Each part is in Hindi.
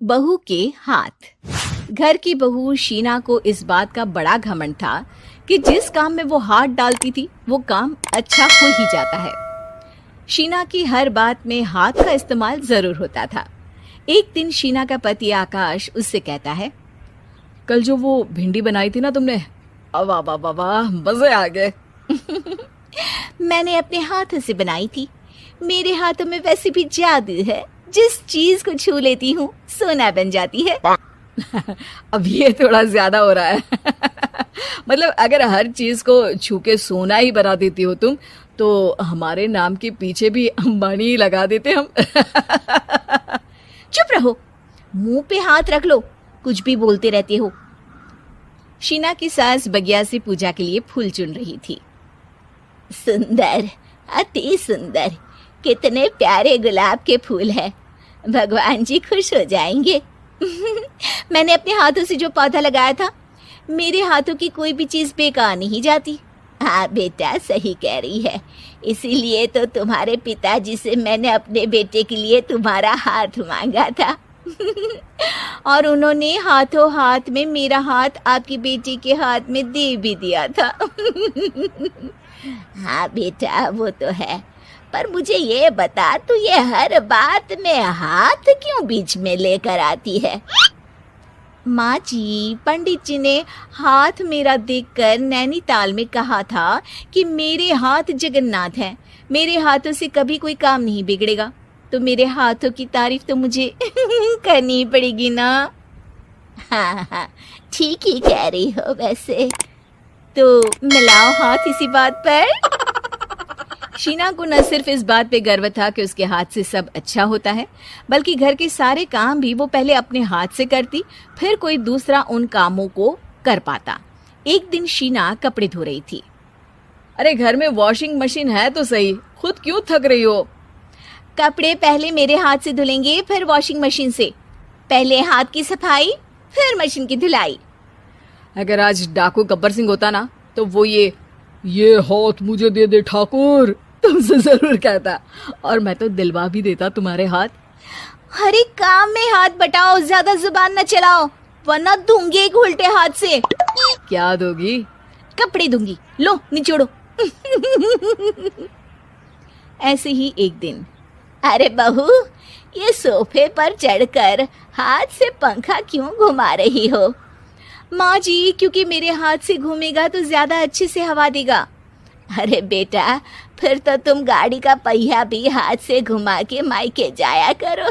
बहू के हाथ। घर की बहू शीना को इस बात का बड़ा घमंड था कि जिस काम में वो हाथ डालती थी वो काम अच्छा हो ही जाता है। शीना की हर बात में हाथ का इस्तेमाल जरूर होता था। एक दिन शीना का पति आकाश उससे कहता है, कल जो वो भिंडी बनाई थी ना तुमने, वाह वाह वाह वाह, मजे आ गए। मैंने अपने हाथों से बनाई थी। मेरे हाथों में वैसे भी जादू है, जिस चीज को छू लेती हूँ सोना बन जाती है। अब ये थोड़ा ज्यादा हो रहा है। मतलब अगर हर चीज को छू के सोना ही बना देती हो तुम, तो हमारे नाम के पीछे भी अंबानी लगा देते हम। चुप रहो, मुंह पे हाथ रख लो, कुछ भी बोलते रहते हो। शीना की सास बगिया से पूजा के लिए फूल चुन रही थी। सुंदर, अति सुंदर, कितने प्यारे गुलाब के फूल हैं। भगवान जी खुश हो जाएंगे। मैंने अपने हाथों से जो पौधा लगाया था, मेरे हाथों की कोई भी चीज बेकार नहीं जाती। हाँ बेटा, सही कह रही है। इसीलिए तो तुम्हारे पिताजी से मैंने अपने बेटे के लिए तुम्हारा हाथ मांगा था। और उन्होंने हाथों हाथ में मेरा हाथ आपकी बेटी के हाथ में दे भी दिया था। हाँ बेटा, वो तो है, पर मुझे ये बता, तू ये हर बात में हाथ क्यों बीच में लेकर आती है? माँ जी, पंडित जी ने हाथ मेरा देखकर नैनीताल में कहा था कि मेरे हाथ जगन्नाथ हैं, मेरे हाथों से कभी कोई काम नहीं बिगड़ेगा। तो मेरे हाथों की तारीफ तो मुझे करनी पड़ेगी ना। हाँ हाँ, ठीक ही कह रही हो वैसे। तो मिलाओ हाथ इसी बात पर। शीना को न सिर्फ इस बात पे गर्व था कि उसके हाथ से सब अच्छा होता है, बल्कि घर के सारे काम भी वो पहले अपने हाथ से करती, फिर कोई दूसरा उन कामों को कर पाता। एक दिन शीना कपड़े धो रही थी। अरे घर में वॉशिंग मशीन है तो सही, खुद क्यों थक रही हो? कपड़े पहले मेरे हाथ से धुलेंगे, फिर वॉशिंग मशीन से। पहले हाथ की सफाई, फिर मशीन की धुलाई। अगर आज डाकू गब्बर सिंह होता ना, तो वो ये हाथ मुझे दे दे ठाकुर, तुमसे जरूर कहता, और मैं तो दिलवा भी देता तुम्हारे हाथ। हर एक काम में हाथ बटाओ, ज्यादा जुबान न चलाओ, वरना दूंगी एक उल्टे हाथ से। क्या दोगी? कपड़े दूंगी, लो निचोड़ो। ऐसे ही एक दिन, अरे बहू, ये सोफे पर चढ़कर हाथ से पंखा क्यों घुमा रही हो? माँ जी, क्योंकि मेरे हाथ से घूमेगा तो ज्यादा अच्छे से हवा देगा। अरे बेटा, फिर तो तुम गाड़ी का पहिया भी हाथ से घुमा के मायके जाया करो।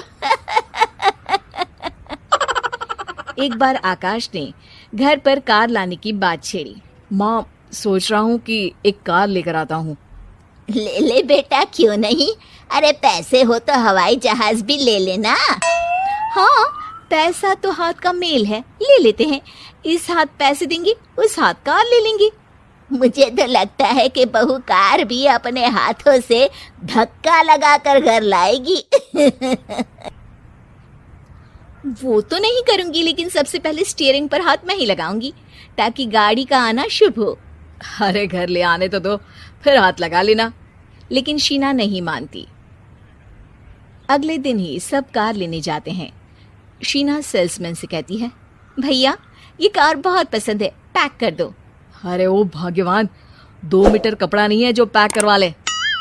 एक बार आकाश ने घर पर कार लाने की बात छेड़ी। माँ, सोच रहा हूँ कि एक कार लेकर आता हूँ। ले ले बेटा, क्यों नहीं? अरे पैसे हो तो हवाई जहाज भी ले लेना। हाँ, पैसा तो हाथ का मेल है, ले लेते हैं। इस हाथ पैसे देंगी, उस हाथ कार ले लेंगी। मुझे तो लगता है कि बहू कार भी अपने हाथों से धक्का लगाकर घर लाएगी। वो तो नहीं करूंगी, लेकिन सबसे पहले स्टीयरिंग पर हाथ मैं ही लगाऊंगी, ताकि गाड़ी का आना शुभ हो। अरे घर ले आने तो दो, फिर हाथ लगा लेना। लेकिन शीना नहीं मानती। अगले दिन ही सब कार लेने जाते हैं। शीना सेल्समैन से कहती है, भैया ये कार बहुत पसंद है, पैक कर दो। अरे ओ भाग्यवान, 2 मीटर कपड़ा नहीं है जो पैक करवा ले,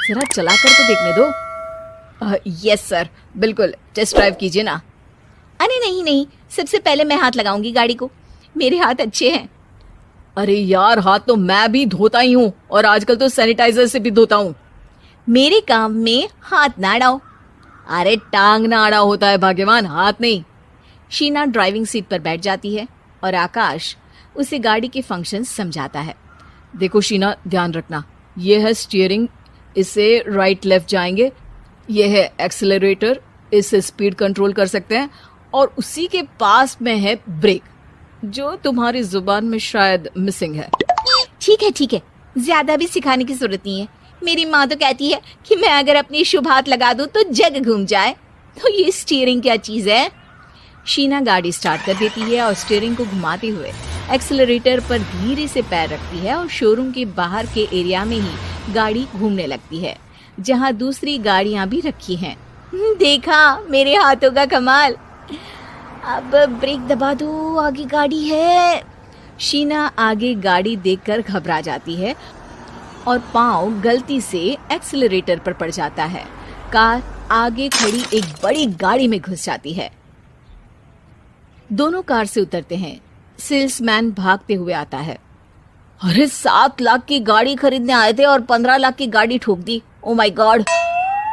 जरा चला कर तो देखने दो। यस सर, बिल्कुल, टेस्ट ड्राइव कीजिए ना। अरे नहीं नहीं, सबसे पहले मैं हाथ लगाऊंगी गाड़ी को, मेरे हाथ अच्छे हैं। अरे यार, हाथ तो मैं भी धोता ही हूँ, और आजकल तो सैनिटाइजर से भी धोता हूँ। मेरे काम में हाथ ना अड़ाओ। अरे टांग ना अड़ा होता है भाग्यवान, हाथ नहीं। शीना ड्राइविंग सीट पर बैठ जाती है और आकाश उसे गाड़ी के फंक्शंस समझाता है। देखो शीना, ध्यान रखना, ये है स्टीयरिंग, इससे राइट लेफ्ट जाएंगे। ये है एक्सेलरेटर, इससे स्पीड कंट्रोल कर सकते हैं, और उसी के पास में है ब्रेक, जो तुम्हारी जुबान में शायद मिसिंग है। ठीक है, ज्यादा भी सिखाने की जरूरत नहीं है। मेरी माँ तो कहती है कि मैं अगर अपनी शुभ हाथ लगा दूं तो जग घूम जाए, तो ये स्टीयरिंग क्या चीज है? शीना गाड़ी स्टार्ट कर देती है और स्टीयरिंग को घुमाते हुए एक्सेलरेटर पर धीरे से पैर रखती है, और शोरूम के बाहर के एरिया में ही गाड़ी घूमने लगती है, जहाँ दूसरी गाड़ियाँ भी रखी हैं। देखा मेरे हाथों का कमाल। अब ब्रेक दबा दो, आगे गाड़ी है। शीना आगे गाड़ी देखकर घबरा जाती है और पाँव गलती से एक्सीलरेटर पर पड़ जाता है। कार आगे खड़ी एक बड़ी गाड़ी में घुस जाती है। दोनों कार से उतरते हैं। सेल्समैन भागते हुए आता है। अरे 7 लाख की गाड़ी खरीदने आए थे और 15 लाख की गाड़ी ठोक दी। Oh my God.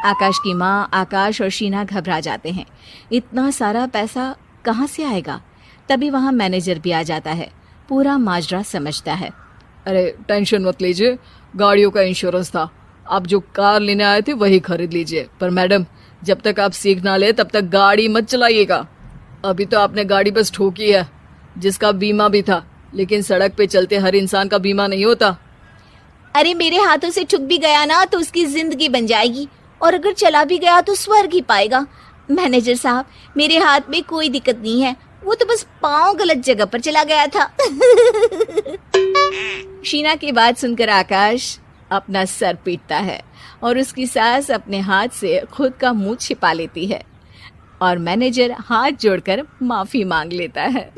आकाश की माँ, आकाश और शीना घबरा जाते हैं। इतना सारा पैसा कहाँ से आएगा? तभी वहाँ मैनेजर भी आ जाता है। पूरा माजरा समझता है। अरे टेंशन मत लीजिए, गाड़ियों का इंश्योरेंस था। आप जो कार लेने आए थे वही खरीद लीजिए। पर मैडम, जब तक आप सीख ना ले तब तक गाड़ी मत चलाइएगा। अभी तो आपने गाड़ी बस ठोकी है, जिसका बीमा भी था, लेकिन सड़क पे चलते हर इंसान का बीमा नहीं होता। अरे मेरे हाथों से ठुक भी गया ना तो उसकी जिंदगी बन जाएगी, और अगर चला भी गया तो स्वर्ग ही पाएगा। मैनेजर साहब, मेरे हाथ में कोई दिक्कत नहीं है, वो तो बस पाँव गलत जगह पर चला गया था। शीना की बात सुनकर आकाश अपना सर पीटता है और उसकी सास अपने हाथ से खुद का मुंह छिपा लेती है और मैनेजर हाथ जोड़कर माफी मांग लेता है।